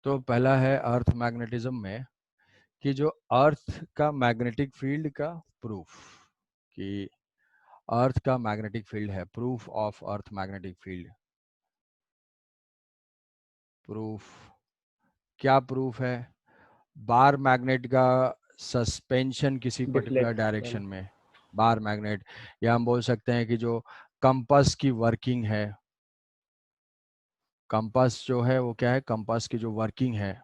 तो पहला है अर्थ मैग्नेटिज्म में कि जो अर्थ का मैग्नेटिक फील्ड का प्रूफ, कि अर्थ का मैग्नेटिक फील्ड है, proof of earth magnetic field. Proof क्या प्रूफ है? बार मैग्नेट का सस्पेंशन किसी पर्टिकुलर डायरेक्शन डिफ्लेक्शन। में, बार मैग्नेट, या हम बोल सकते हैं कि जो कंपास की वर्किंग है, कंपास जो है वो क्या है, कंपास की जो वर्किंग है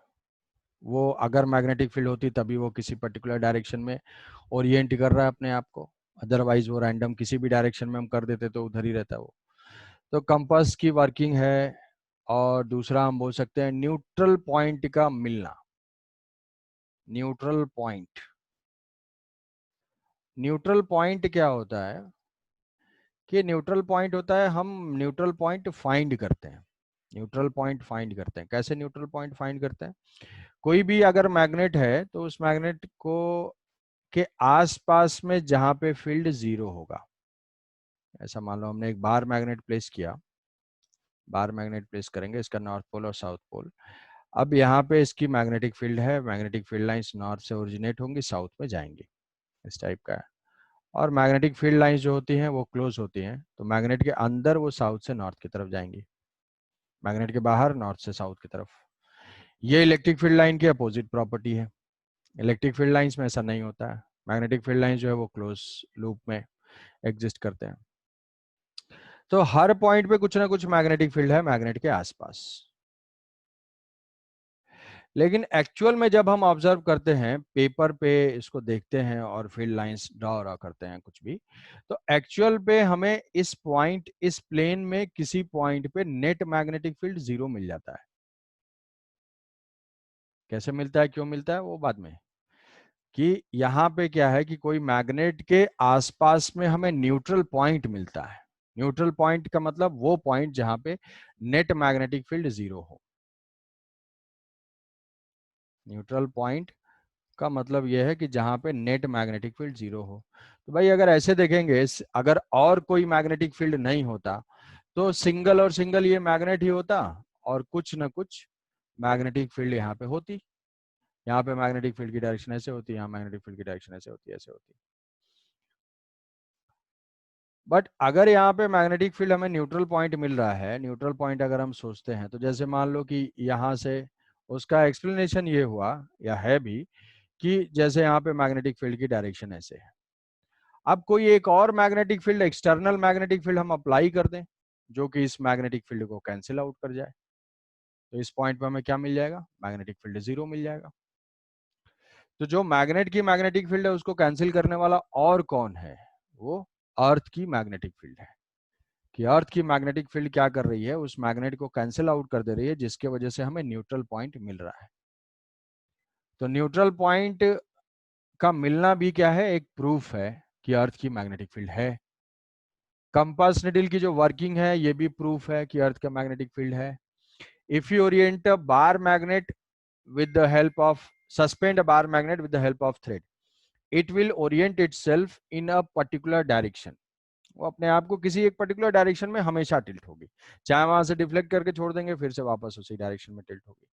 वो अगर मैग्नेटिक फील्ड होती तभी वो किसी पर्टिकुलर डायरेक्शन में ओरिएंट कर रहा है अपने आप को, अदरवाइज वो रैंडम किसी भी डायरेक्शन में हम कर देते तो उधर ही रहता है वो। तो कंपास की वर्किंग है। और दूसरा हम बोल सकते हैं न्यूट्रल पॉइंट का मिलना। न्यूट्रल पॉइंट, न्यूट्रल पॉइंट क्या होता है कि न्यूट्रल पॉइंट होता है, हम न्यूट्रल पॉइंट फाइंड करते हैं। न्यूट्रल पॉइंट फाइंड करते हैं। कैसे न्यूट्रल पॉइंट फाइंड करते हैं? कोई भी अगर मैग्नेट है तो उस मैग्नेट को के आसपास में जहां पे फील्ड जीरो होगा, ऐसा मान लो हमने एक बार मैग्नेट प्लेस किया, बार मैग्नेट प्लेस करेंगे, इसका नॉर्थ पोल और साउथ पोल। अब यहाँ पे इसकी मैग्नेटिक फील्ड है, मैग्नेटिक फील्ड लाइंस नॉर्थ से ओरिजिनेट होंगी, साउथ में जाएंगी, इस टाइप का है। और मैग्नेटिक फील्ड लाइंस जो होती हैं वो क्लोज होती हैं, तो मैग्नेट के अंदर वो साउथ से नॉर्थ की तरफ जाएंगी, मैग्नेट के बाहर नॉर्थ से साउथ की तरफ। ये इलेक्ट्रिक फील्ड लाइन की अपोजिट प्रॉपर्टी है। इलेक्ट्रिक फील्ड लाइंस में ऐसा नहीं होता है। मैग्नेटिक फील्ड लाइंस जो है वो क्लोज लूप में एग्जिस्ट करते हैं। तो हर पॉइंट पे कुछ ना कुछ मैग्नेटिक फील्ड है मैग्नेट के आसपास। लेकिन एक्चुअल में जब हम ऑब्जर्व करते हैं, पेपर पे इसको देखते हैं और फील्ड लाइंस ड्रॉ करते हैं कुछ भी, तो एक्चुअल पे हमें इस पॉइंट, इस प्लेन में किसी पॉइंट पे नेट मैग्नेटिक फील्ड जीरो मिल जाता है। कैसे मिलता है, क्यों मिलता है, वो बाद में। कि यहाँ पे क्या है कि कोई मैग्नेट के आसपास में हमें न्यूट्रल पॉइंट मिलता है। न्यूट्रल पॉइंट का मतलब वो पॉइंट जहां पे नेट मैग्नेटिक फील्ड जीरो हो। न्यूट्रल पॉइंट का मतलब यह है कि जहां पे नेट मैग्नेटिक फील्ड जीरो हो। तो भाई अगर ऐसे देखेंगे, अगर और कोई मैग्नेटिक फील्ड नहीं होता तो सिंगल और सिंगल ये मैग्नेट ही होता, और कुछ ना कुछ मैग्नेटिक फील्ड यहाँ पे होती। यहाँ पे मैग्नेटिक फील्ड की डायरेक्शन ऐसे होती है, यहाँ मैग्नेटिक फील्ड की डायरेक्शन ऐसे होती है, ऐसे होती है। बट अगर यहाँ पे मैग्नेटिक फील्ड हमें न्यूट्रल पॉइंट मिल रहा है, न्यूट्रल पॉइंट अगर हम सोचते हैं तो जैसे मान लो कि यहाँ से, उसका एक्सप्लेनेशन ये हुआ या है भी कि जैसे यहाँ पे मैग्नेटिक फील्ड की डायरेक्शन ऐसे है। अब कोई एक और magnetic field, external magnetic field हम अप्लाई कर दें जो कि इस मैग्नेटिक फील्ड को कैंसिल आउट कर जाए, तो इस पॉइंट पे हमें क्या मिल जाएगा, मैग्नेटिक फील्ड जीरो मिल जाएगा। तो जो मैग्नेट की मैग्नेटिक फील्ड है उसको कैंसिल करने वाला और कौन है, वो अर्थ की मैग्नेटिक फील्ड है। कि अर्थ की मैग्नेटिक फील्ड क्या कर रही है, उस मैग्नेट को कैंसिल आउट कर दे रही है, जिसके वजह से हमें न्यूट्रल पॉइंट मिल रहा है। तो न्यूट्रल पॉइंट का मिलना भी क्या है, एक प्रूफ है कि अर्थ की मैग्नेटिक फील्ड है। कंपास निडल की जो वर्किंग है ये भी प्रूफ है कि अर्थ का मैग्नेटिक फील्ड है। If you Orient a bar magnet with the help of, suspend a bar magnet with the help of thread, it will orient itself in a particular direction. वो अपने आप को किसी एक पर्टिकुलर डायरेक्शन में हमेशा tilt होगी, चाहे वहां से डिफ्लेक्ट करके छोड़ देंगे फिर से वापस उसी डायरेक्शन में टिल्ट होगी।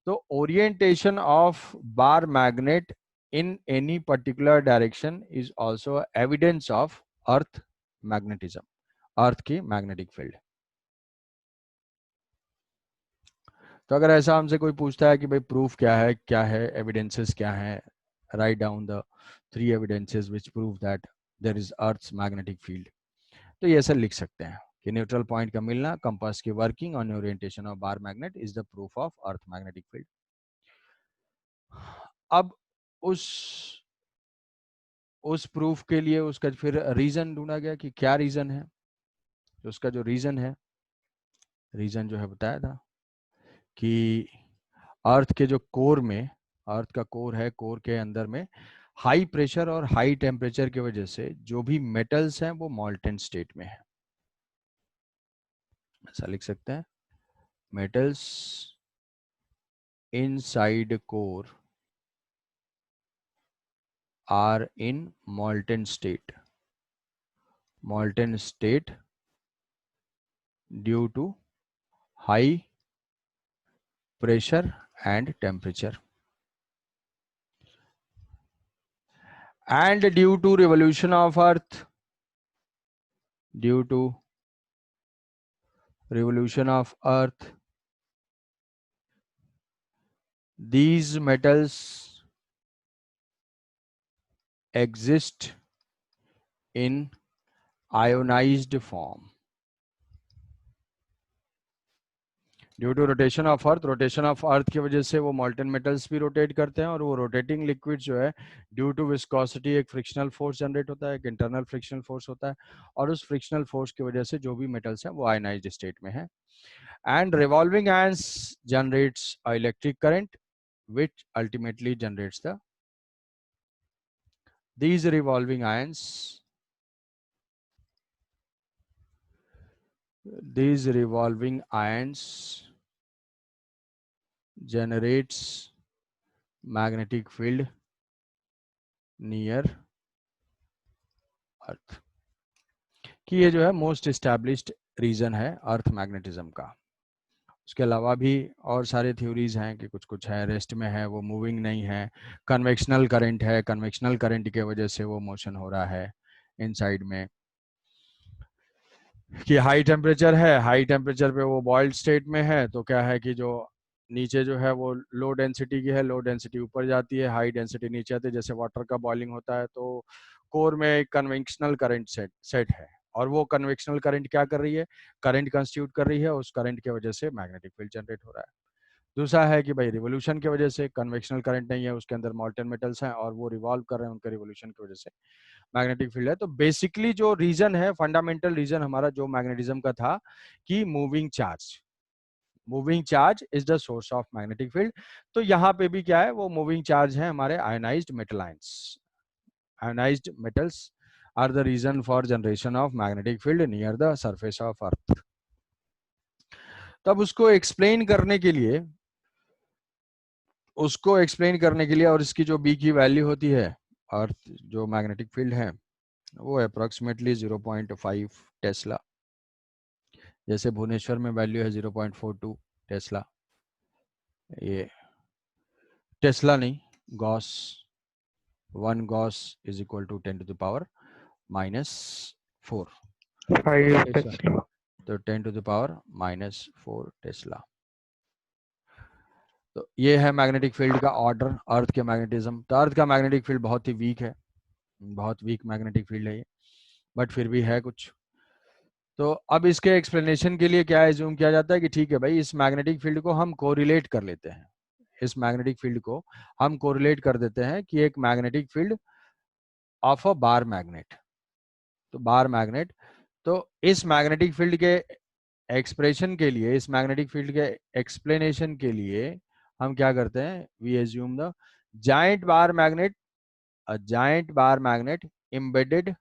तो orientation of bar magnet in any particular direction is also evidence of earth magnetism, earth की मैग्नेटिक फील्ड। तो अगर ऐसा हमसे कोई पूछता है कि भाई प्रूफ क्या है, एविडेंसेस क्या है, write down the 3 evidences which prove that there is earth's magnetic field, तो ये ऐसा लिख सकते हैं कि न्यूट्रल पॉइंट का मिलना, कंपास की वर्किंग और orientation of bar magnet is the proof of earth magnetic field. अब उस प्रूफ के लिए उसका फिर रीजन ढूंढा गया कि क्या रीजन है। तो उसका जो रीजन है, रीजन जो है बताया था कि अर्थ के जो कोर में, अर्थ का कोर है, कोर के अंदर में हाई प्रेशर और हाई टेम्परेचर की वजह से जो भी मेटल्स हैं वो मॉल्टेन स्टेट में है। ऐसा लिख सकते हैं, metals inside core are in molten state, molten state due to high pressure and temperature. And due to revolution of Earth, due to revolution of Earth, these metals exist in ionized form. Due to rotation of earth की वजह से वो मॉल्टन metals भी rotate करते हैं, और वो rotating liquid जो है ड्यू टू विस्कोसिटी एक फ्रिक्शनल फोर्स जनरेट होता है, एक इंटरनल फ्रिक्शनल फोर्स होता है, और उस फ्रिक्शनल फोर्स की वजह से जो भी मेटल्स हैं वो आयनाइज्ड स्टेट में है. And revolving ions generates electric current which ultimately generates these revolving ions generates magnetic field near अर्थ. कि ये जो है मोस्ट एस्टैब्लिश्ड रीजन है अर्थ मैग्नेटिज्म का. उसके अलावा भी और सारे थ्योरीज हैं कि कुछ कुछ है, रेस्ट में है, वो मूविंग नहीं है, कन्वेक्शनल करंट है, कन्वेक्शनल करंट की वजह से वो मोशन हो रहा है इनसाइड में, कि हाई टेम्परेचर है, हाई टेम्परेचर पे वो बॉइल्ड स्टेट में है, तो क्या है कि जो नीचे जो है वो लो डेंसिटी की है, लो डेंसिटी ऊपर जाती है, हाई डेंसिटी नीचे आती है. जैसे वाटर का बॉइलिंग होता है तो कोर में एक कन्वेंशनल करंट सेट है, और वो कन्वेक्शनल करंट क्या कर रही है, करंट कंस्टिट्यूट कर रही है, उस करंट की वजह से मैग्नेटिक फील्ड जनरेट हो रहा है. दूसरा है कि भाई रिवोल्यूशन की वजह से, कन्वेक्शनल करंट नहीं है, उसके अंदर मॉल्टन मेटल्स हैं और वो रिवॉल्व कर रहे हैं, उनके रिवोल्यूशन की वजह से मैग्नेटिक फील्ड है. तो बेसिकली जो रीजन है, फंडामेंटल रीजन हमारा जो मैग्नेटिज्म का था कि moving charge is the source of magnetic field. तो यहाँ पे भी क्या है, वो मूविंग चार्ज है हमारे ionized metal ions. Ionized metals are the reason for generation of magnetic field near the surface of earth. तब उसको एक्सप्लेन करने के लिए और इसकी जो बी की वैल्यू होती है, अर्थ जो मैग्नेटिक फील्ड है वो अप्रोक्सीमेटली 0.5 टेस्ला. जैसे भुवनेश्वर में वैल्यू है 0.42 टेस्ला. ये टेस्ला नहीं, gauss. 1 gauss is equal to 10 to the power -4. 5 tesla. तो 10 to the power -4 टेस्ला. तो ये है मैग्नेटिक फील्ड का ऑर्डर, अर्थ के मैग्नेटिज्म. तो अर्थ का मैग्नेटिक फील्ड बहुत ही वीक है, बहुत वीक मैग्नेटिक फील्ड है ये, बट फिर भी है कुछ. तो अब इसके एक्सप्लेनेशन के लिए क्या एज्यूम किया जाता है कि ठीक है भाई, इस मैग्नेटिक फील्ड को हम कोरिलेट कर लेते हैं, इस मैग्नेटिक फील्ड को हम कोरिलेट कर देते हैं कि एक magnetic field of a bar magnet. तो बार मैग्नेट, तो इस मैग्नेटिक फील्ड के एक्सप्रेशन के लिए, इस मैग्नेटिक फील्ड के एक्सप्लेनेशन के लिए हम क्या करते हैं, we assume the giant bar magnet, a giant bar magnet embedded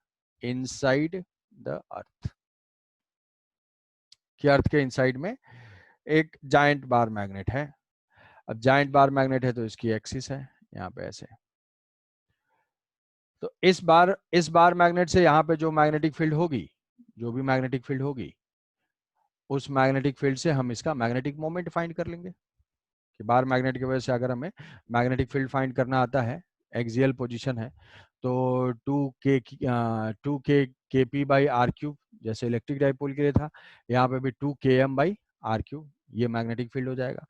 inside the earth. कि अर्थ के इनसाइड में एक जाइंट बार मैग्नेट है. अब जाइंट बार मैग्नेट है तो इसकी एक्सिस है यहाँ पे ऐसे. तो इस बार मैग्नेट से यहाँ पे जो मैग्नेटिक फील्ड होगी, जो भी मैग्नेटिक फील्ड होगी, उस मैग्नेटिक फील्ड से हम इसका मैग्नेटिक मोमेंट फाइंड कर लेंगे. कि बार मैग्नेट की वजह से अगर हमें मैग्नेटिक फील्ड फाइंड करना आता है, एक्सियल पोजीशन है, तो 2k/r3 जैसे इलेक्ट्रिक डाइपोल के लिए था, यहाँ पे भी 2km/r3 ये मैग्नेटिक फील्ड हो जाएगा.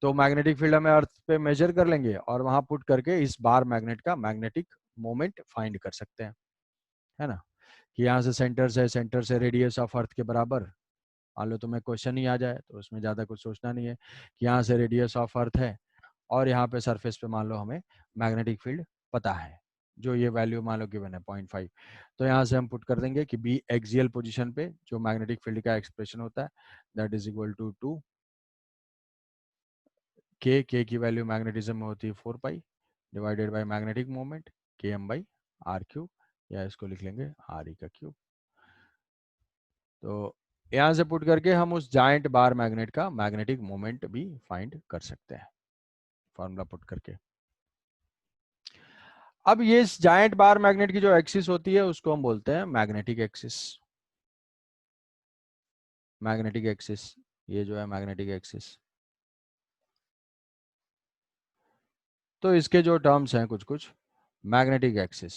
तो मैग्नेटिक फील्ड हमें अर्थ पे मेजर कर लेंगे और वहां पुट करके इस बार मैग्नेट का मैग्नेटिक मोमेंट फाइंड कर सकते हैं, है ना. कि यहाँ से सेंटर से रेडियस ऑफ अर्थ के बराबर, मान लो तुम्हें क्वेश्चन ही आ जाए तो उसमें ज़्यादा कुछ सोचना नहीं है, कि यहाँ से रेडियस ऑफ अर्थ है और यहाँ पे सरफेस पे मान लो हमें मैग्नेटिक फील्ड पता है, जो ये वैल्यू मान लो गिवन है 0.5. तो यहाँ से हम पुट कर देंगे कि बी एक्सियल पोजीशन पे जो मैग्नेटिक फील्ड का एक्सप्रेशन होता है, दैट इज इक्वल टू 2 के की वैल्यू मैग्नेटिज्म में होती है 4 पाई divided by magnetic moment km/r3, या इसको लिख लेंगे r e का क्यूब. तो यहाँ से पुट करके हम उस जाइंट बार मैग्नेट का मैग्नेटिक मोमेंट भी फाइंड कर सकते हैं, फॉर्मूला पुट करके. अब ये इस जाइंट बार मैग्नेट की जो एक्सिस होती है उसको हम बोलते हैं मैग्नेटिक एक्सिस. मैग्नेटिक एक्सिस, ये जो है मैग्नेटिक एक्सिस. तो इसके जो टर्म्स हैं कुछ कुछ, मैग्नेटिक एक्सिस,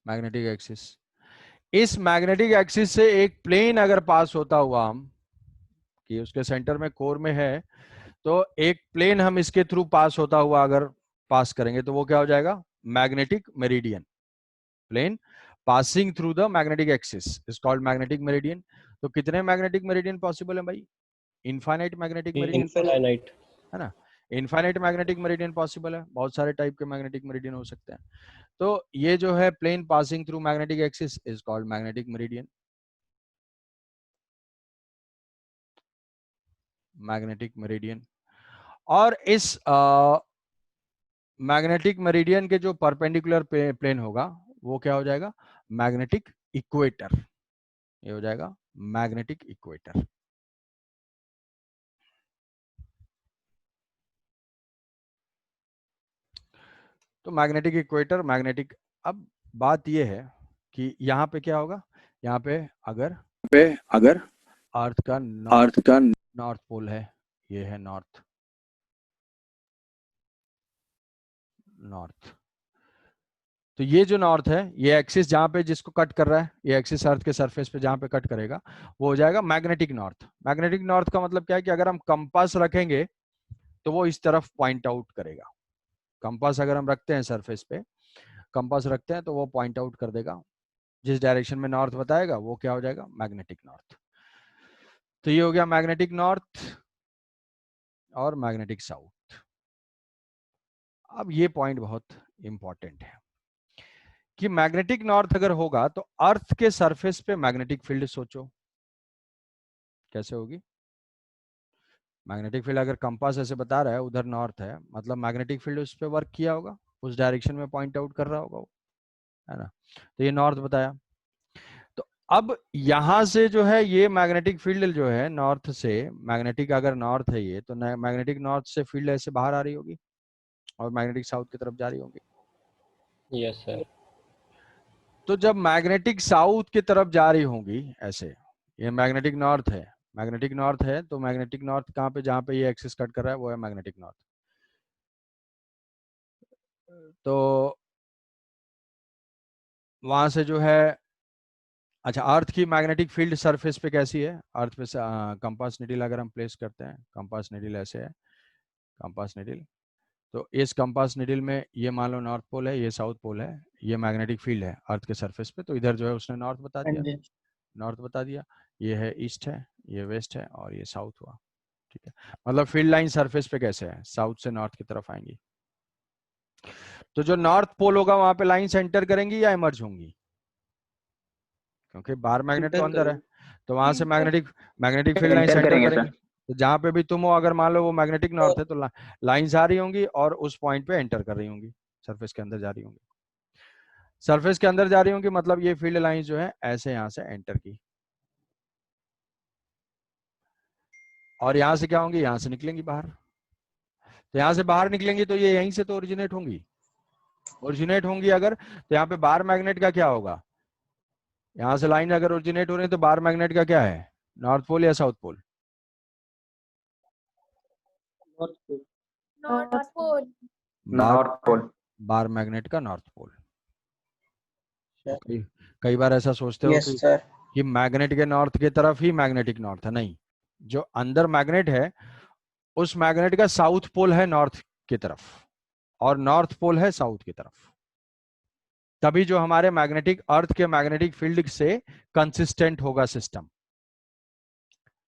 मैग्नेटिक एक्सिस, इस मैग्नेटिक एक्सिस से एक प्लेन अगर पास होता हुआ हम, कि उसके सेंटर में कोर में है, तो एक प्लेन हम इसके थ्रू पास होता हुआ अगर पास करेंगे तो वो क्या हो जाएगा, magnetic meridian. Plane passing through the magnetic axis is called magnetic meridian. तो कितने मैग्नेटिक मेरिडियन पॉसिबल है भाई, infinite magnetic meridian possible infinite है ना, इनफाइनाइट मैग्नेटिक मेरिडियन पॉसिबल है, बहुत सारे टाइप के मैग्नेटिक मेरिडियन हो सकते हैं। तो ये जो है plane passing through magnetic axis is called magnetic meridian, magnetic meridian. और इस मैग्नेटिक मेरिडियन के जो परपेंडिकुलर प्लेन होगा वो क्या हो जाएगा, मैग्नेटिक इक्वेटर, ये हो जाएगा मैग्नेटिक इक्वेटर। तो मैग्नेटिक इक्वेटर, मैग्नेटिक, अब बात ये है कि यहाँ पे क्या होगा, यहाँ पे अगर अर्थ का नॉर्थ पोल है, ये है नॉर्थ, तो ये जो नॉर्थ है, ये एक्सिस जहां पे जिसको कट कर रहा है, ये एक्सिस अर्थ के सरफेस पे जहां पे कट करेगा वो हो जाएगा मैग्नेटिक नॉर्थ। मैग्नेटिक नॉर्थ का मतलब क्या है कि अगर हम कंपास रखेंगे तो वो इस तरफ पॉइंट आउट करेगा। कंपास अगर हम रखते हैं सरफेस पे, कंपास रखते हैं तो वो पॉइंट आउट कर देगा, जिस डायरेक्शन में नॉर्थ बताएगा वो क्या हो जाएगा, मैग्नेटिक नॉर्थ। तो ये हो गया मैग्नेटिक नॉर्थ और मैग्नेटिक साउथ। अब ये पॉइंट बहुत इंपॉर्टेंट है कि मैग्नेटिक नॉर्थ अगर होगा तो अर्थ के सरफेस पे मैग्नेटिक फील्ड सोचो कैसे होगी। मैग्नेटिक फील्ड अगर कंपास ऐसे बता रहा है उधर नॉर्थ है, मतलब मैग्नेटिक फील्ड उस पर वर्क किया होगा, उस डायरेक्शन में पॉइंट आउट कर रहा होगा वो, है ना। तो ये नॉर्थ बताया। तो अब यहां से जो है ये मैग्नेटिक फील्ड जो है नॉर्थ से, मैग्नेटिक अगर नॉर्थ है ये, तो मैग्नेटिक नॉर्थ से फील्ड ऐसे बाहर आ रही होगी और मैग्नेटिक साउथ की तरफ जा रही होगी। Yes sir. तो जब मैग्नेटिक साउथ की तरफ जा रही होंगी ऐसे, ये मैग्नेटिक नॉर्थ है, मैग्नेटिक नॉर्थ है, तो मैग्नेटिक नॉर्थ कहाँ पे, जहां पे ये एक्सिस कट कर रहा है वो है मैग्नेटिक नॉर्थ। तो वहां से जो है, अच्छा अर्थ की मैग्नेटिक फील्ड सरफेस पे कैसी है, अर्थ पे कंपास निडल अगर हम प्लेस करते हैं, कंपास निडल ऐसे है, कंपास निडल, तो इस कंपास निडल में ये मान लो नॉर्थ पोल है, ये साउथ पोल है, ये मैग्नेटिक फील्ड है अर्थ के सरफेस पे, तो इधर जो है उसने नॉर्थ बता हाँ दिया, जी। नॉर्थ बता दिया, ये है ईस्ट है, ये वेस्ट है और ये साउथ हुआ। ठीक है, मतलब फील्ड लाइन सरफेस पे कैसे है, साउथ से नॉर्थ की तरफ आएंगी। तो जो नॉर्थ पोल होगा वहां पे लाइन सेंटर करेंगी या इमर्ज होंगी, क्योंकि बाहर मैग्नेट तो अंदर है, तो वहां से magnetic magnetic field line enter centre करेंगे करेंगी। सर। तो जहां पे भी तुम हो, अगर मान लो वो मैग्नेटिक नॉर्थ है तो लाइंस आ रही होंगी और उस पॉइंट पे एंटर कर रही होंगी, सरफेस के अंदर जा रही होंगी, सरफेस के अंदर जा रही होंगी, मतलब ये फील्ड लाइंस जो है ऐसे यहां से एंटर की, और यहाँ से क्या होंगी, यहाँ से निकलेंगी बाहर। तो यहाँ से बाहर निकलेंगी तो ये यहीं से तो ओरिजिनेट होंगी, ओरिजिनेट होंगी अगर, तो यहाँ पे बाहर मैग्नेट का क्या होगा, यहाँ से लाइन अगर ओरिजिनेट हो रही है तो बाहर मैग्नेट का क्या है, नॉर्थ पोल या साउथ पोल, नॉर्थ पोल। बार नॉर्थ पोल। बार मैग्नेट का नॉर्थ पोल। तो कई बार ऐसा सोचते हो यस कि सर। मैग्नेट के नॉर्थ की तरफ ही मैग्नेटिक नॉर्थ है, नहीं, जो अंदर मैग्नेट है उस मैग्नेट का साउथ पोल है नॉर्थ की तरफ और नॉर्थ पोल है साउथ की तरफ, तभी जो हमारे मैग्नेटिक अर्थ के मैग्नेटिक फील्ड से कंसिस्टेंट होगा सिस्टम,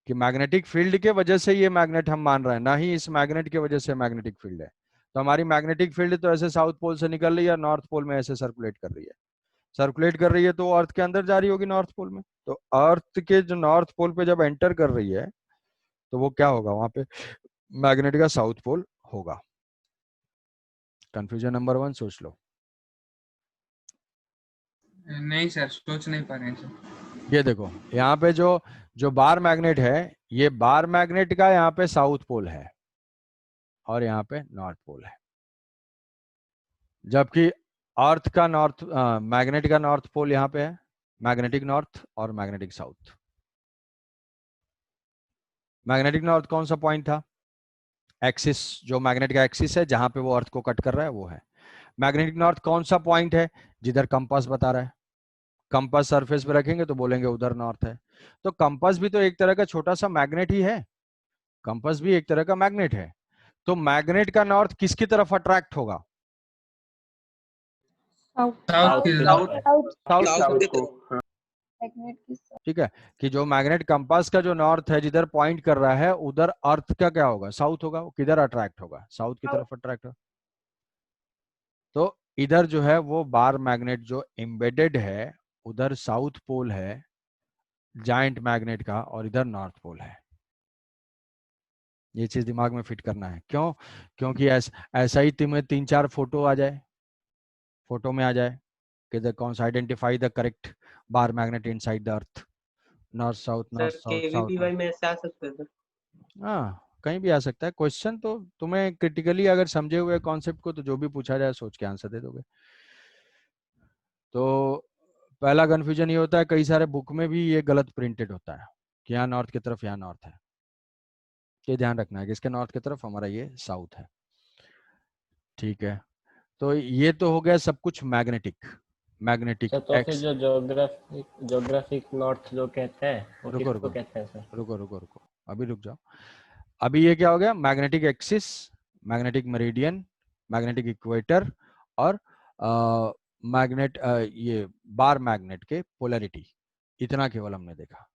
कि मैग्नेटिक फील्ड के वजह से ये मैग्नेट हम मान रहे हैं, ना ही इस मैग्नेट की वजह से मैग्नेटिक फील्ड है। तो हमारी मैग्नेटिक फील्ड तो ऐसे साउथ पोल से निकल रही है, नॉर्थ पोल में ऐसे सर्कुलेट कर रही है, सर्कुलेट कर रही है तो अर्थ के अंदर जा रही होगी नॉर्थ पोल में, तो अर्थ के जो नॉर्थ पोल पे जब एंटर कर रही है तो वो क्या होगा, वहां पे मैग्नेट का साउथ पोल होगा। कंफ्यूजन नंबर 1 सोच लो। नहीं सर, सोच नहीं पा रहे हैं सर। ये देखो यहाँ पे जो जो बार मैग्नेट है, ये बार मैग्नेट का यहाँ पे साउथ पोल है और यहाँ पे नॉर्थ पोल है, जबकि अर्थ का नॉर्थ मैग्नेट का नॉर्थ पोल यहाँ पे है, मैग्नेटिक नॉर्थ और मैग्नेटिक साउथ। मैग्नेटिक नॉर्थ कौन सा पॉइंट था? एक्सिस, जो मैग्नेट का एक्सिस है जहां पे वो अर्थ को कट कर रहा है वो है मैग्नेटिक नॉर्थ। कौन सा पॉइंट है? जिधर कंपास बता रहा है। कंपास सरफेस पे रखेंगे तो बोलेंगे उधर नॉर्थ है। तो कंपास भी तो एक तरह का छोटा सा मैग्नेट ही है, कंपास भी एक तरह का मैग्नेट है। तो मैग्नेट का नॉर्थ किसकी तरफ अट्रैक्ट होगा? साउथ की तरफ। साउथ को ठीक है, कि जो मैग्नेट कंपास का जो नॉर्थ है जिधर पॉइंट कर रहा है उधर अर्थ का क्या होगा? साउथ होगा। वो किधर अट्रैक्ट होगा? साउथ की तरफ अट्रैक्ट होगा। तो इधर जो है वो बार मैग्नेट जो एम्बेडेड है उधर साउथ पोल है जायंट मैग्नेट का, और इधर नॉर्थ पोल है। ये चीज दिमाग में फिट करना है। क्यों? क्योंकि ऐसा ही तुम्हें 3-4 फोटो आ जाए, फोटो में आ जाए कि द कौन सा identify the correct bar magnet inside the earth, north south north sir south south KVPY में ऐसे आ सकते हैं सर? हाँ, कहीं भी आ सकता है क्वेश्चन। तो तुम्हें क्रिटिकली अगर समझे हुए कॉन्सेप्ट को तो जो भी पूछा जाए सोच के आंसर दे दोगे। तो पहला कंफ्यूजन ये होता है, कई सारे बुक में भी ये गलत प्रिंटेड होता है कि यहाँ नॉर्थ की तरफ यहाँ नॉर्थ है। ये ध्यान रखना है कि इसके नॉर्थ की तरफ हमारा ये साउथ है। ठीक है, तो ये तो हो गया सब कुछ मैग्नेटिक। मैग्नेटिक सर तो फिर एक्स, जो ज्योग्राफिक नॉर्थ जो कहते हैं वो रुको किसको रुको कहते हैं सर? रुको रुको रुको, अभी रुक जाओ। अभी ये क्या हो गया? Magnetic axis, magnetic meridian, magnetic equator, और मैग्नेट ये बार मैग्नेट के पोलैरिटी, इतना केवल हमने देखा।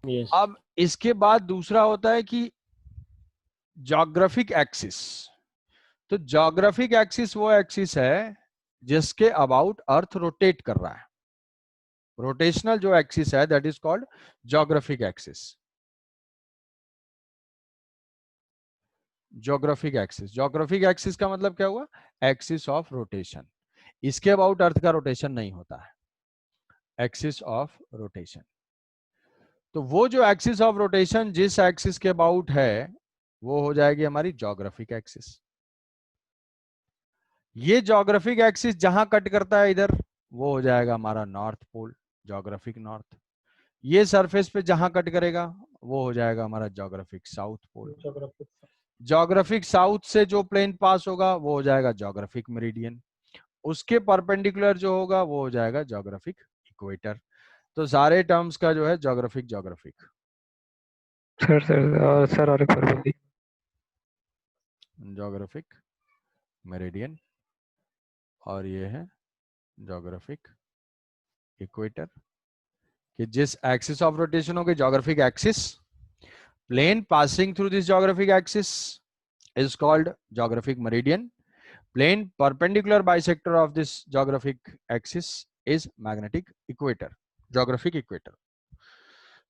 यस। अब इसके बाद दूसरा होता है कि ज्योग्राफिक एक्सिस। तो ज्योग्राफिक एक्सिस वो एक्सिस है जिसके अबाउट अर्थ रोटेट कर रहा है। रोटेशनल जो एक्सिस है that is called geographic axis. Geographic axis, geographic axis का मतलब क्या हुआ? Axis of rotation. इसके अबाउट अर्थ का रोटेशन नहीं होता है, एक्सिस ऑफ रोटेशन। तो वो जो एक्सिस ऑफ रोटेशन जिस एक्सिस के अबाउट है वो हो जाएगी हमारी ज्योग्राफिक एक्सिस। ये ज्योग्राफिक एक्सिस जहां कट करता है इधर, वो हो जाएगा हमारा नॉर्थ पोल, ज्योग्राफिक नॉर्थ। ये सरफेस पे जहां कट करेगा वो हो जाएगा हमारा geographic south pole. Geographic south से जो प्लेन पास होगा वो हो जाएगा ज्योग्राफिक मेरिडियन। उसके परपेंडिकुलर जो होगा वो हो जाएगा ज्योग्राफिक इक्वेटर। तो सारे टर्म्स का जो है ज्योग्राफिक ज्योग्राफिक। सर और एक बार बोलिए। ज्योग्राफिक मेरिडियन और ये है ज्योग्राफिक इक्वेटर, कि जिस एक्सिस ऑफ रोटेशन होगी geographic axis, plane passing through this geographic axis is called geographic meridian. Plane perpendicular bisector of this geographic axis is magnetic equator, geographic equator.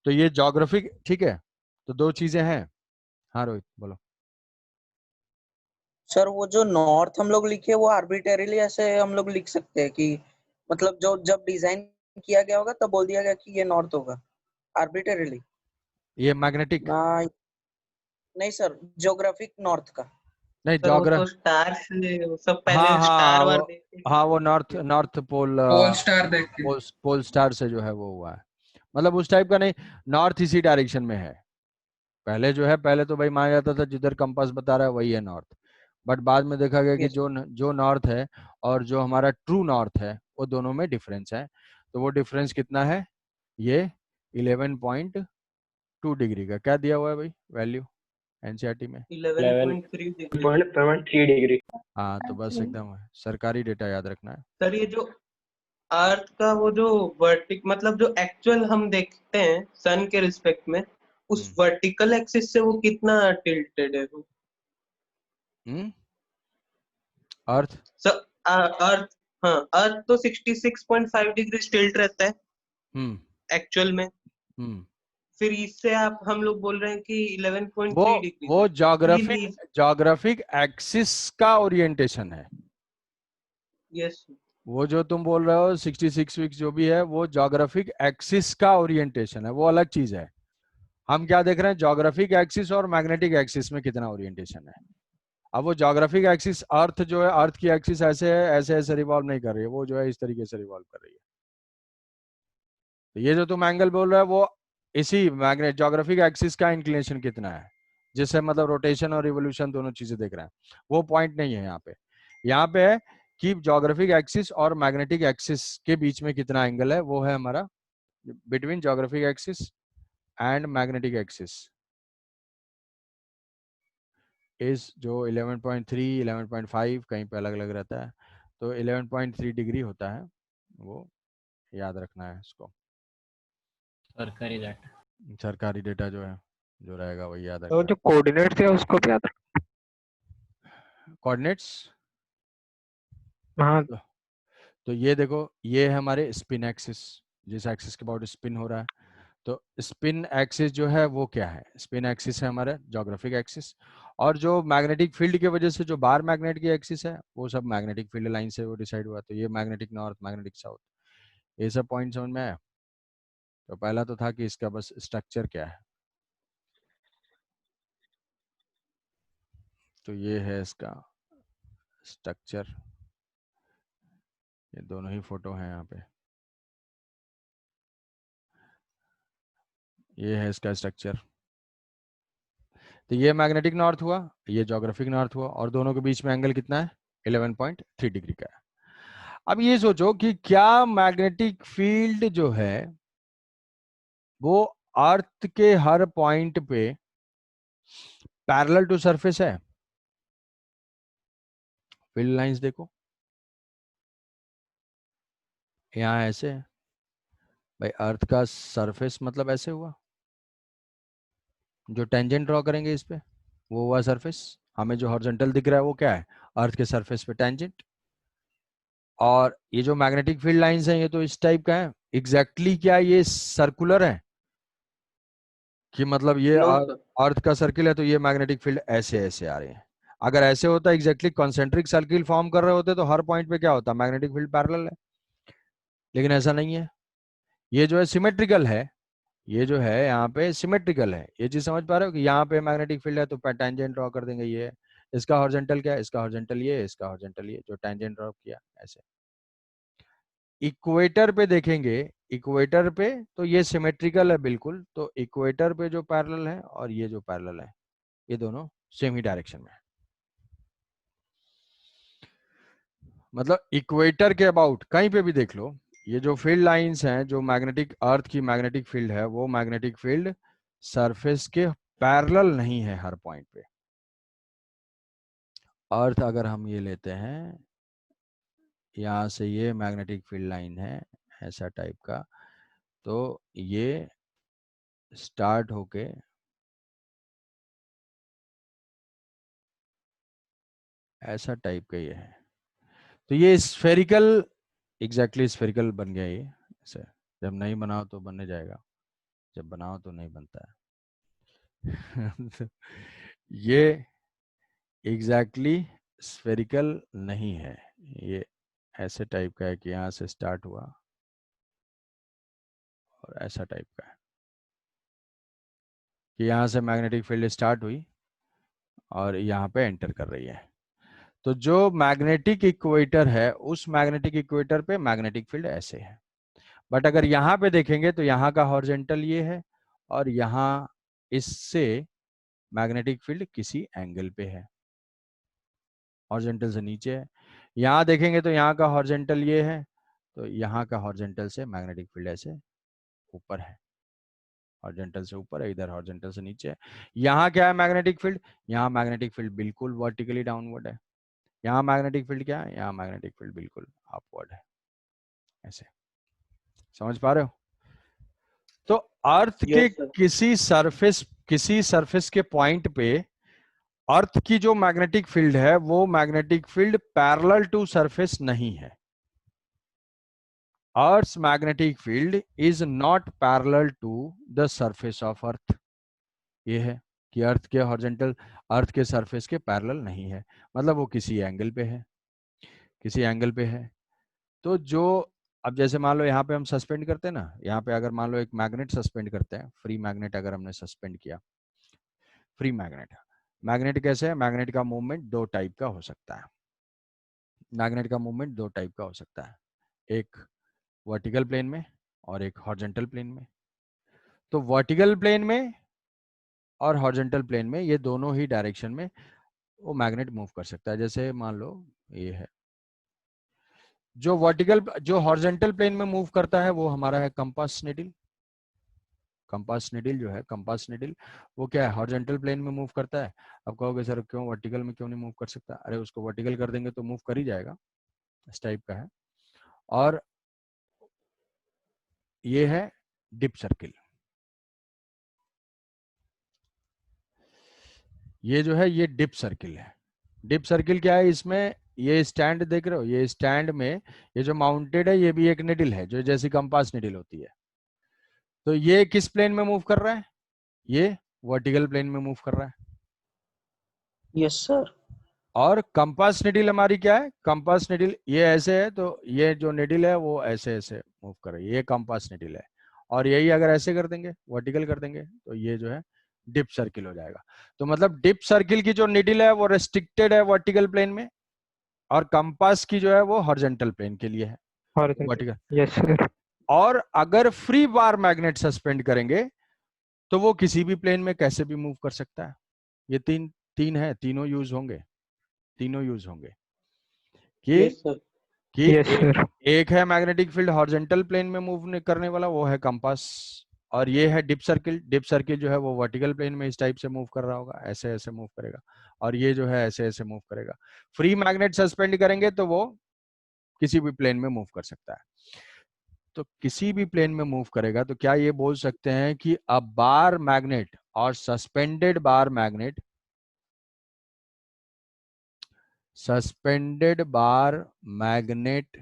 तो ये geographic, ठीक है। तो दो चीजें हैं। हाँ रोहित बोलो। सर वो जो नॉर्थ हम लोग लिखे वो आर्बिट्रेरीली ऐसे हम लोग लिख सकते हैं कि मतलब जो जब डिजाइन किया गया होगा तब बोल दिया गया कि ये नॉर्थ होगा आर्बिट्रेरीली? ये मैग्नेटिक ना नहीं सर, ज्योग्राफिक नॉर्थ का। नहीं, सर वो तो जोग्राफ स्टार से वो सब हाँ पहले स्टार वार वो देखते हैं। हाँ वो north north pole pole star देख के। पोल स्टार से जो है वो हुआ है। मतलब उस टाइप का नहीं, नॉर्थ इसी डायरेक्शन में है। पहले जो है, पहले तो भाई माना जाता था जिधर कंपास बता रहा है वही है नॉर्थ। बट बाद में देखा गया कि Yes. जो नॉर्थ है और जो हमारा ट्रू नॉर्थ है वो दोनों में डिफरेंस है। तो वो डिफरेंस कितना है? ये 11.2 डिग्री का। क्या दिया हुआ है भाई वैल्यू एनसीईआरटी में? 11.3 डिग्री। 1.3 डिग्री। हाँ, तो बस एकदम सरकारी डेटा याद रखना है। सर ये जो अर्थ का वो जो मतलब जो एक्चुअल हम देखते हैं सन के रिस्पेक्ट में, उस वर्टिकल एक्सिस से वो कितना टिल्टेड है वो? अर्थ सर अर्थ, हाँ अर्थ तो 66.5 डिग्री टिल्ट रहता है एक्चुअल में। फिर इससे आप हम लोग बोल रहे हैं कि 11.3 डिग्री। वो ज्योग्राफिक एक्सिस का ओरिएंटेशन है। यस। वो जो तुम बोल रहे हो 66 वीक्स जो भी है वो ज्योग्राफिक एक्सिस का ओरिएंटेशन है, वो अलग चीज है। हम क्या देख रहे हैं? ज्योग्राफिक एक्सिस और मैग्नेटिक एक्सिस में कितना ओरिएंटेशन है। अब वो ज्योग्राफिक एक्सिस अर्थ जो है, अर्थ की एक्सिस ऐसे है, ऐसे ऐसे रिवॉल्व नहीं कर रही है, वो जो है इस तरीके से रिवॉल्व कर रही है। तो ये जो तुम एंगल बोल रहे हो वो इसी मैग्नेट ज्योग्राफिक एक्सिस का इंक्लिनेशन कितना है, जिससे मतलब रोटेशन और रिवोल्यूशन दोनों चीजें देख रहे हैं, वो पॉइंट नहीं है यहाँ पे। यहाँ पे है कि ज्योग्राफिक एक्सिस और मैग्नेटिक एक्सिस के बीच में कितना एंगल है, वो है हमारा between geographic axis and magnetic axis इस जो 11.3 11.5 कहीं पे अलग अलग रहता है, तो 11.3 डिग्री होता है, वो याद रखना है इसको। सरकारी डाटा, सरकारी डेटा जो है जो रहेगा वही याद तो रखना। जो कोऑर्डिनेट्स है उसको भी याद कोऑर्डिनेट्स, हाँ तो ये देखो, ये है हमारे स्पिन एक्सिस, जिस एक्सिस के अबाउट स्पिन हो रहा है। तो स्पिन एक्सिस जो है वो क्या है, स्पिन एक्सिस है हमारा ज्योग्राफिक एक्सिस, और जो मैग्नेटिक फील्ड की वजह से जो बार मैग्नेट की एक्सिस है वो सब मैग्नेटिक फील्ड लाइन से वो डिसाइड हुआ। तो ये मैग्नेटिक नॉर्थ, मैग्नेटिक साउथ, ये सब पॉइंट समझ में आया। तो पहला तो था कि इसका बस स्ट्रक्चर क्या है, तो ये है इसका स्ट्रक्चर, ये दोनों ही फोटो हैं यहाँ पे, ये है इसका स्ट्रक्चर। तो ये मैग्नेटिक नॉर्थ हुआ, ये ज्योग्राफिक नॉर्थ हुआ, और दोनों के बीच में एंगल कितना है, 11.3 डिग्री का है। अब ये सोचो कि क्या मैग्नेटिक फील्ड जो है वो अर्थ के हर पॉइंट पे पैरेलल टू सरफेस है। फील्ड लाइंस देखो, यहाँ ऐसे है भाई, अर्थ का सरफेस मतलब ऐसे हुआ, जो टेंजेंट ड्रॉ करेंगे इस पे वो हुआ सरफेस। हमें जो हॉरिजॉन्टल दिख रहा है वो क्या है, अर्थ के सरफेस पे टेंजेंट। और ये जो मैग्नेटिक फील्ड लाइंस हैं ये तो इस टाइप का है एग्जैक्टली क्या ये सर्कुलर है कि मतलब ये नो सर, अर्थ का सर्किल है तो ये मैग्नेटिक फील्ड ऐसे ऐसे आ रहे हैं। अगर ऐसे होता एग्जैक्टली कॉन्सेंट्रिक सर्किल फॉर्म कर रहे होते तो हर पॉइंट पे क्या होता, मैग्नेटिक फील्ड पैरेलल है, लेकिन ऐसा नहीं है। ये जो है सिमेट्रिकल है, ये जो है यहाँ पे सिमेट्रिकल है, ये चीज समझ पा रहे हो कि यहाँ पे मैग्नेटिक फील्ड है तो टेंजेंट ड्रॉ कर देंगे, ये इसका हॉरिजॉन्टल क्या है, इसका हॉरिजॉन्टल ये, इसका हॉरिजॉन्टल ये, जो टेंजेंट ड्रॉ किया ऐसे। इक्वेटर पे देखेंगे, इक्वेटर पे तो ये सिमेट्रिकल है बिल्कुल, तो इक्वेटर पे जो पैरेलल है और ये जो पैरेलल है ये दोनों सेम ही डायरेक्शन में है। मतलब इक्वेटर के अबाउट कहीं पे भी देख लो, ये जो फील्ड लाइंस हैं, जो मैग्नेटिक अर्थ की मैग्नेटिक फील्ड है वो मैग्नेटिक फील्ड सरफेस के पैरेलल नहीं है हर पॉइंट पे। अर्थ अगर हम ये लेते हैं, यहाँ से ये मैग्नेटिक फील्ड लाइन है ऐसा टाइप का, तो ये स्टार्ट होके ऐसा टाइप का ये है, तो ये स्फेरिकल, एग्जैक्टली स्फेरिकल बन गया ये ऐसे। जब नहीं बनाओ तो बनने जाएगा, जब बनाओ तो नहीं बनता है। ये एग्जैक्टली स्फेरिकल नहीं है, ये ऐसे टाइप का है कि यहाँ से स्टार्ट हुआ और ऐसा टाइप का है कि यहाँ से मैग्नेटिक फील्ड स्टार्ट हुई और यहाँ पे एंटर कर रही है। तो जो मैग्नेटिक इक्वेटर है उस मैग्नेटिक इक्वेटर पे मैग्नेटिक फील्ड ऐसे है, बट अगर यहाँ पे देखेंगे तो यहाँ का हॉरिजॉन्टल ये है और यहाँ इससे मैग्नेटिक फील्ड किसी एंगल पे है, हॉरिजॉन्टल से नीचे है। यहाँ देखेंगे तो यहाँ का हॉरिजॉन्टल ये है, तो यहाँ का हॉरिजॉन्टल से मैग्नेटिक फील्ड ऐसे ऊपर है, हॉरिजॉन्टल से ऊपर है, इधर हॉरिजॉन्टल से नीचे है। यहाँ क्या है मैग्नेटिक फील्ड, यहाँ मैग्नेटिक फील्ड बिल्कुल वर्टिकली डाउनवर्ड है। यहाँ मैग्नेटिक फील्ड क्या है, यहाँ मैग्नेटिक फील्ड बिल्कुल अपवर्ड है ऐसे। समझ पा रहे हो? तो अर्थ के यस सर, किसी सरफेस के पॉइंट पे अर्थ की जो मैग्नेटिक फील्ड है वो magnetic field parallel to surface नहीं है। Earth's magnetic field is not parallel to the surface of Earth। ये है कि अर्थ के हॉरिजॉन्टल अर्थ के सरफेस के पैरेलल नहीं है, मतलब वो किसी एंगल पे है, किसी एंगल पे है। तो जो अब जैसे मान लो यहाँ पे हम सस्पेंड करते हैं ना, यहाँ पे अगर मान लो एक मैग्नेट सस्पेंड करते हैं, फ्री मैग्नेट अगर हमने सस्पेंड किया, फ्री मैग्नेट, मैग्नेट कैसे है, मैग्नेट का मूवमेंट दो टाइप का हो सकता है, मैग्नेट का मूवमेंट दो टाइप का हो सकता है, एक वर्टिकल प्लेन में और एक हॉरिजॉन्टल प्लेन में। तो वर्टिकल प्लेन में और हॉरिजॉन्टल प्लेन में, ये दोनों ही डायरेक्शन में वो मैग्नेट मूव कर सकता है। जैसे मान लो ये है, जो हॉरिजॉन्टल प्लेन में मूव करता है वो हमारा है कंपास निडल। कंपास निडल जो है, कंपास निडल वो क्या है, हॉरिजॉन्टल प्लेन में मूव करता है। अब कहोगे सर क्यों वर्टिकल में क्यों नहीं मूव कर सकता? अरे उसको वर्टिकल कर देंगे तो मूव कर ही जाएगा, इस टाइप का है। और ये है डिप सर्किल। ये जो है ये डिप सर्किल है। डिप सर्किल क्या है, इसमें ये स्टैंड देख रहे हो, ये स्टैंड में ये जो माउंटेड है ये भी एक निडल है, जो जैसी कंपास निडल होती है। तो ये किस प्लेन में मूव कर रहा है? ये वर्टिकल प्लेन में मूव कर रहा है। Yes sir. और कंपास निडल हमारी क्या है, कंपास निडल ये ऐसे है, तो ये जो निडल है वो ऐसे ऐसे मूव कर रही है, ये कंपास निडल है। और यही अगर ऐसे कर देंगे, वर्टिकल कर देंगे, तो ये जो है डिप सर्किल हो जाएगा। तो मतलब डिप सर्किल की जो निडल है वो रेस्ट्रिक्टेड है वर्टिकल प्लेन में, और कंपास की जो है वो हॉरिजॉन्टल प्लेन के लिए है, वर्टिकल। Yes sir. और अगर फ्री बार मैग्नेट सस्पेंड करेंगे तो वो किसी भी प्लेन में कैसे भी मूव कर सकता है। ये तीन है, तीनों यूज होंगे, तीनों यूज होंगे। कि यस सर। कि यस सर। एक है मैग्नेटिक फील्ड हॉरिजॉन्टल प्लेन में मूव करने वाला, वो है कंपास। और ये है डिप सर्किल। डिप सर्किल जो है वो वर्टिकल प्लेन में इस टाइप से मूव कर रहा होगा, ऐसे ऐसे मूव करेगा। और ये जो है ऐसे ऐसे मूव करेगा। फ्री मैग्नेट सस्पेंड करेंगे तो वो किसी भी प्लेन में मूव कर सकता है। तो किसी भी प्लेन में मूव करेगा, तो क्या ये बोल सकते हैं कि अ बार मैग्नेट और suspended bar magnet, suspended bar magnet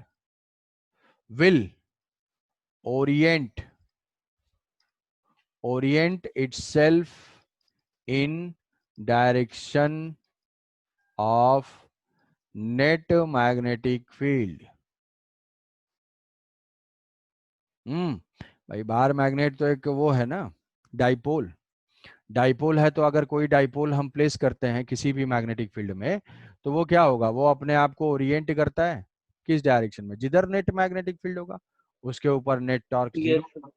will orient itself in direction of net magnetic field। भाई बार मैग्नेट तो एक वो है ना, डाइपोल। डाइपोल है, तो अगर कोई डाइपोल हम प्लेस करते हैं किसी भी मैग्नेटिक फील्ड में, तो वो क्या होगा, वो अपने आप को ओरिएंट करता है किस डायरेक्शन में, जिधर नेट मैग्नेटिक फील्ड होगा उसके ऊपर net torque zero. Yes sir.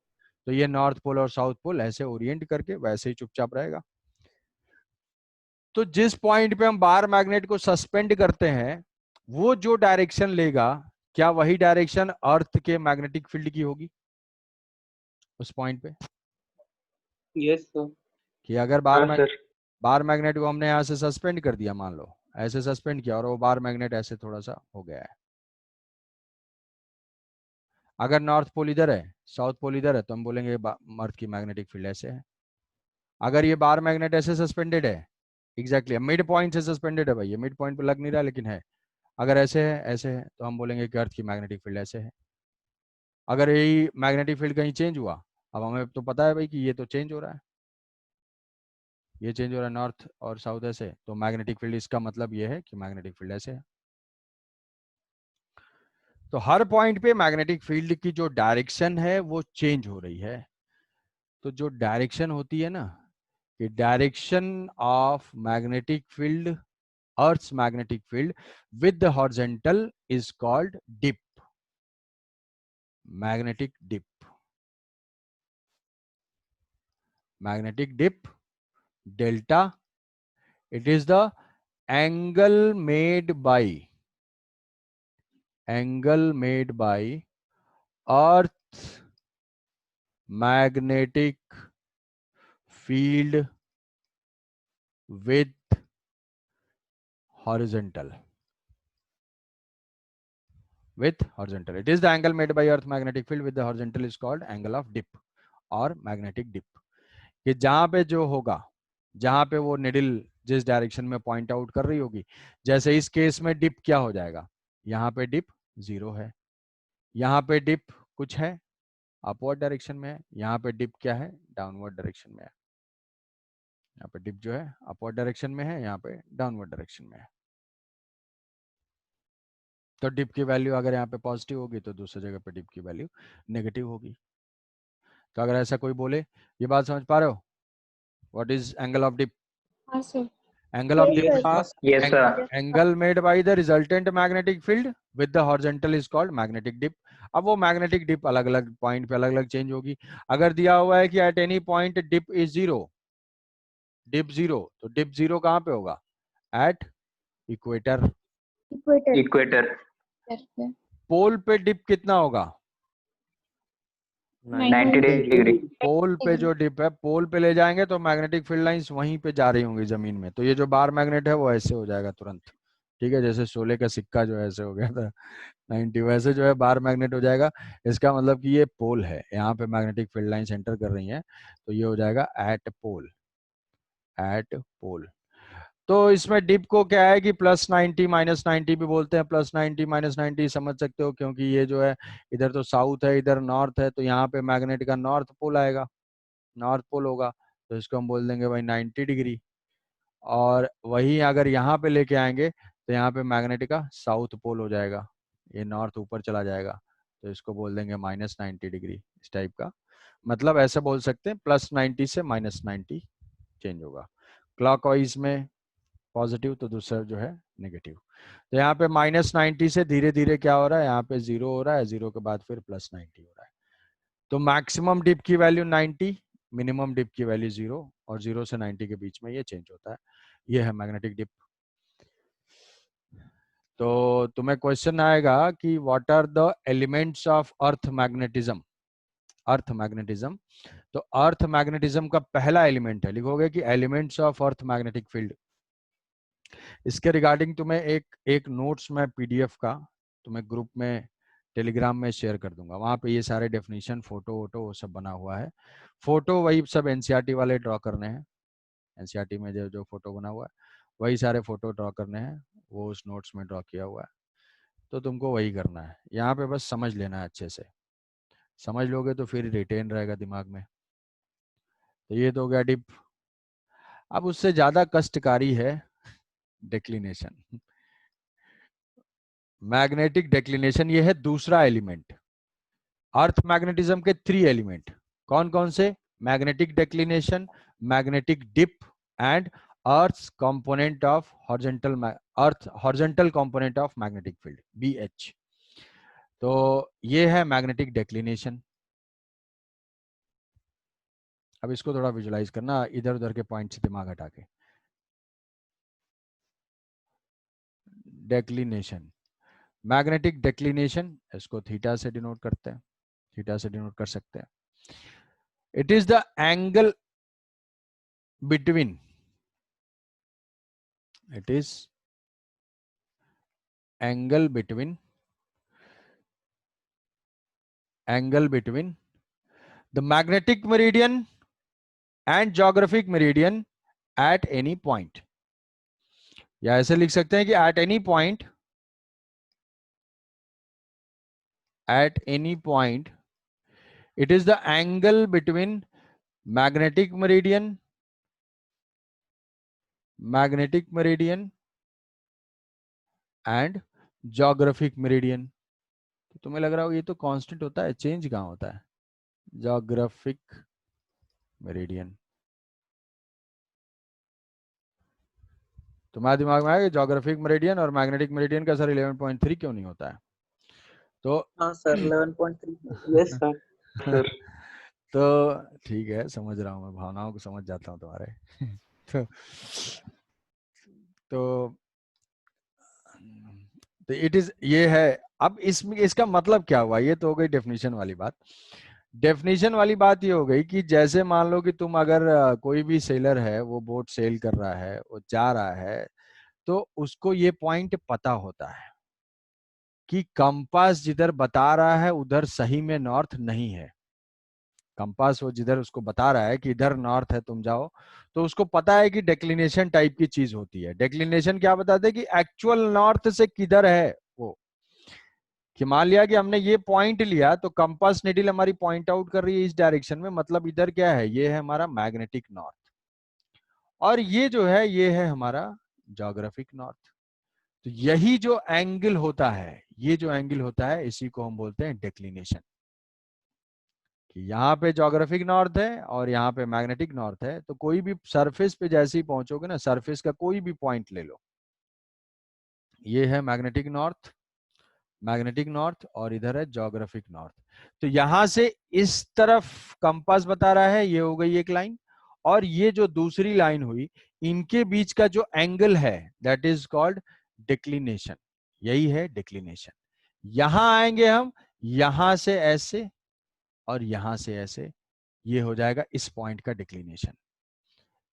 तो ये नॉर्थ पोल और साउथ पोल ऐसे ओरिएंट करके वैसे ही चुपचाप रहेगा। तो जिस पॉइंट पे हम बार मैग्नेट को सस्पेंड करते हैं, वो जो डायरेक्शन लेगा, क्या वही डायरेक्शन अर्थ के मैग्नेटिक फील्ड की होगी उस पॉइंट पे? Yes sir. कि अगर हाँ सर। बार मैग्नेट को हमने यहां से सस्पेंड कर दिया, मान लो ऐसे सस्पेंड किया, और वो बार मैग्नेट ऐसे थोड़ा सा हो गया है। अगर नॉर्थ पोल इधर है, साउथ पोल इधर है, तो हम बोलेंगे अर्थ की मैग्नेटिक फील्ड ऐसे है। अगर ये बार मैग्नेट ऐसे सस्पेंडेड है, एग्जैक्टली मिड पॉइंट से सस्पेंडेड है भाई, ये मिड पॉइंट पे लग नहीं रहा लेकिन है, अगर ऐसे है ऐसे है, तो हम बोलेंगे कि अर्थ की मैग्नेटिक फील्ड ऐसे है। अगर यही मैग्नेटिक फील्ड कहीं चेंज हुआ, अब हमें तो पता है भाई कि ये तो चेंज हो रहा है, ये चेंज हो रहा है नॉर्थ और साउथ ऐसे, तो मैग्नेटिक फील्ड, इसका मतलब ये है कि मैग्नेटिक फील्ड ऐसे है। तो हर पॉइंट पे मैग्नेटिक फील्ड की जो डायरेक्शन है वो चेंज हो रही है। तो जो डायरेक्शन होती है ना, कि direction of magnetic field, Earth's magnetic field with the horizontal is called dip, magnetic dip, magnetic dip, delta. It is the angle made by Earth's magnetic field with horizontal. It is the angle made by Earth magnetic field with the horizontal is called angle of dip और magnetic dip। कि जहां पे जो होगा, जहां पे वो needle जिस डायरेक्शन में पॉइंट आउट कर रही होगी, जैसे इस केस में डिप क्या हो जाएगा, यहाँ पे डिप 0 है, यहाँ पे डिप कुछ है अपवर्ड डायरेक्शन में है, यहाँ पे डिप क्या है, डाउनवर्ड डायरेक्शन में है। यहाँ पे डिप जो है अपवर्ड डायरेक्शन में है, यहाँ पे डाउनवर्ड डायरेक्शन में है। तो डिप की वैल्यू अगर यहाँ पे पॉजिटिव होगी तो दूसरी जगह पे डिप की वैल्यू नेगेटिव होगी। तो अगर ऐसा कोई बोले, ये बात समझ पा रहे हो, what is angle of dip? हाँ sir. Angle of dip Yes, sir. Angle made by the resultant magnetic field with the horizontal is called magnetic dip. अब वो मैग्नेटिक डिप अलग अलग पॉइंट पे अलग अलग चेंज होगी। अगर दिया हुआ है कि at any point dip is zero, dip zero, तो डिप जीरो कहाँ पे होगा? At equator. Equator. पोल पे डिप कितना होगा? 90 degree. पोल पे जो डिप है, पोल पे ले जाएंगे तो मैग्नेटिक फील्ड लाइंस वहीं पे जा रही होंगी जमीन में, तो ये जो बार मैग्नेट है वो ऐसे हो जाएगा तुरंत। ठीक है, जैसे सोले का सिक्का जो ऐसे हो गया था 90, वैसे जो है बार मैग्नेट हो जाएगा। इसका मतलब कि ये पोल है, यहाँ पे मैग्नेटिक फील्ड लाइंस एंटर कर रही हैं, तो ये हो जाएगा एट पोल, एट पोल। तो इसमें डिप को क्या है कि +90 -90 भी बोलते हैं। +90 -90 समझ सकते हो, क्योंकि ये जो है इधर तो साउथ है, इधर नॉर्थ है, तो यहाँ पे मैग्नेट का नॉर्थ पोल आएगा, नॉर्थ पोल होगा, तो इसको हम बोल देंगे भाई 90 डिग्री। और वही अगर यहाँ पे लेके आएंगे तो यहाँ पे मैग्नेट का साउथ पोल हो जाएगा, ये नॉर्थ ऊपर चला जाएगा, तो इसको बोल देंगे -90 डिग्री। इस टाइप का मतलब ऐसे बोल सकते हैं, +90 से -90 चेंज होगा। क्लॉकवाइज में पॉजिटिव, तो दूसरा जो है नेगेटिव। तो यहाँ पे -90 से धीरे धीरे क्या हो रहा है, यहाँ पे 0 हो रहा है, 0 के बाद फिर +90 हो रहा है। तो मैक्सिमम डिप की वैल्यू 90, मिनिमम डिप की वैल्यू 0, और 0 से 90 के बीच में ये चेंज होता है। ये है मैग्नेटिक डिप। तो तुम्हें क्वेश्चन आएगा कि what are the elements of earth magnetism. Earth magnetism, तो अर्थ मैग्नेटिज्म का पहला एलिमेंट है, लिखोगे कि elements of earth magnetic field. इसके रिगार्डिंग तुम्हें एक नोट्स में पीडीएफ का तुम्हें ग्रुप में टेलीग्राम में शेयर कर दूंगा, वहां पे ये सारे डेफिनेशन, फोटो वोटो वो सब बना हुआ है। फोटो वही सब एनसीईआरटी वाले ड्रॉ करने हैं, एनसीईआरटी में जो जो फोटो बना हुआ है वही सारे फोटो ड्रॉ करने हैं, वो उस नोट्स में ड्रॉ किया हुआ है, तो तुमको वही करना है। यहाँ पे बस समझ लेना है, अच्छे से समझ लोगे तो फिर रिटेन रहेगा दिमाग में। तो ये तो हो गया डिप। अब उससे ज्यादा कष्टकारी है डेक्लिनेशन, मैग्नेटिक डेक्लिनेशन। ये है दूसरा एलिमेंट। अर्थ मैग्नेटिज्म के 3 एलिमेंट कौन कौन से? Magnetic declination, magnetic dip and earth component of horizontal, earth horizontal component of magnetic field, BH। तो ये है मैग्नेटिक डेक्लिनेशन। अब इसको थोड़ा विजुलाइज करना, इधर उधर के पॉइंट से दिमाग हटा के। डेक्लिनेशन, मैग्नेटिक डेक्लिनेशन, इसको थीटा से डिनोट करते हैं, थीटा से डिनोट कर सकते हैं। It is the angle between, it is angle between the magnetic meridian and geographic meridian at any point, या ऐसे लिख सकते हैं कि at any point it is the angle between magnetic meridian and geographic meridian। तो तुम्हें लग रहा हो ये तो कांस्टेंट होता है, चेंज कहाँ होता है? geographic meridian। तुम्हारे दिमाग में आया कि जोग्राफिक मेरिडियन और मैग्नेटिक मेरिडियन का सर 11.3 क्यों नहीं होता है? तो हाँ सर 11.3। Yes sir. तो ठीक है, समझ रहा हूँ मैं, भावनाओं को समझ जाता हूँ तुम्हारे तो इट इज, ये है। अब इसमें इसका मतलब क्या हुआ? ये तो हो गई डेफिनेशन वाली बात। डेफिनेशन वाली बात ये हो गई कि जैसे मान लो कि तुम अगर कोई भी सेलर है, वो बोट सेल कर रहा है, वो जा रहा है, तो उसको ये पॉइंट पता होता है कि कंपास जिधर बता रहा है उधर सही में नॉर्थ नहीं है। कंपास वो जिधर उसको बता रहा है कि इधर नॉर्थ है, तुम जाओ, तो उसको पता है कि डेक्लिनेशन टाइप की चीज होती है। डेक्लिनेशन क्या बताते हैं कि एक्चुअल नॉर्थ से किधर है वो। कि मान लिया कि हमने ये पॉइंट लिया, तो कंपास निडल हमारी पॉइंट आउट कर रही है इस डायरेक्शन में, मतलब इधर क्या है, ये है हमारा मैग्नेटिक नॉर्थ, और ये जो है ये है हमारा ज्योग्राफिक नॉर्थ। तो यही जो एंगल होता है, ये जो एंगल होता है, इसी को हम बोलते हैं डेक्लिनेशन। कि यहाँ पे जोग्राफिक नॉर्थ है और यहाँ पे मैग्नेटिक नॉर्थ है, तो कोई भी सरफेस पे जैसे ही पहुंचोगे ना, सरफेस का कोई भी पॉइंट ले लो, ये है मैग्नेटिक नॉर्थ और इधर है जोग्राफिक नॉर्थ। तो यहां से इस तरफ कंपास बता रहा है, ये हो गई एक लाइन, और ये जो दूसरी लाइन हुई, इनके बीच का जो एंगल है दैट इज कॉल्ड डिक्लिनेशन, यही है डिक्लिनेशन। यहां आएंगे हम, यहां से ऐसे और यहां से ऐसे, ये हो जाएगा इस पॉइंट का डिक्लिनेशन।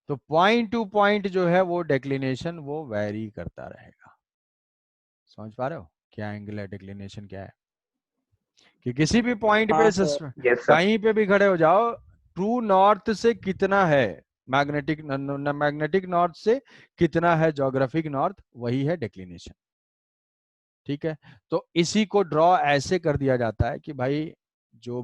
तो पॉइंट टू पॉइंट जो है वो डिक्लिनेशन वो वैरी करता रहेगा। समझ पा रहे हो क्या एंगल है, डिक्लिनेशन क्या है? कि किसी भी पॉइंट पे हाँ सर। Yes, sir. कहीं पे भी खड़े हो जाओ, ट्रू नॉर्थ से कितना है मैग्नेटिक नॉर्थ से कितना है जोग्राफिक नॉर्थ, वही है डिक्लिनेशन। ठीक है, तो इसी को ड्रॉ ऐसे कर दिया जाता है कि भाई जो